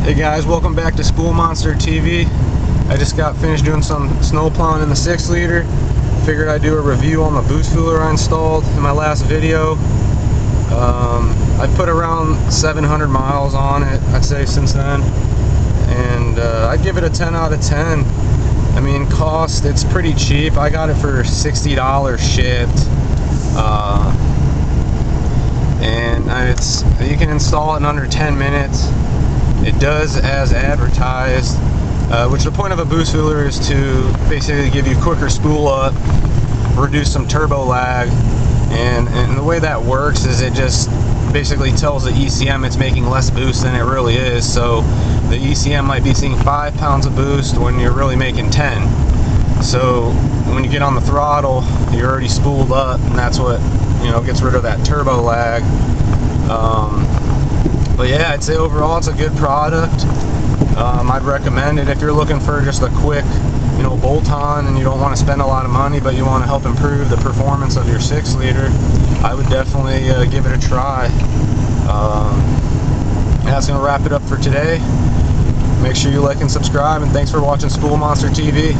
Hey guys, welcome back to Spool Monster TV. I just got finished doing some snow plowing in the 6-liter. Figured I'd do a review on the boost fooler I installed in my last video. I put around 700 miles on it, I'd say, since then. And I'd give it a 10 out of 10. I mean, cost, it's pretty cheap. I got it for $60 shipped. And you can install it in under 10 minutes. It does as advertised, which the point of a boost fooler is to basically give you quicker spool up, reduce some turbo lag, and the way that works is it just basically tells the ECM it's making less boost than it really is. So the ECM might be seeing 5 pounds of boost when you're really making 10. So when you get on the throttle, you're already spooled up, and that's what, gets rid of that turbo lag. But yeah, I'd say overall it's a good product. I'd recommend it if you're looking for just a quick, bolt-on, and you don't want to spend a lot of money, but you want to help improve the performance of your 6-liter. I would definitely give it a try. That's going to wrap it up for today. Make sure you like and subscribe, and thanks for watching Spool Monster TV.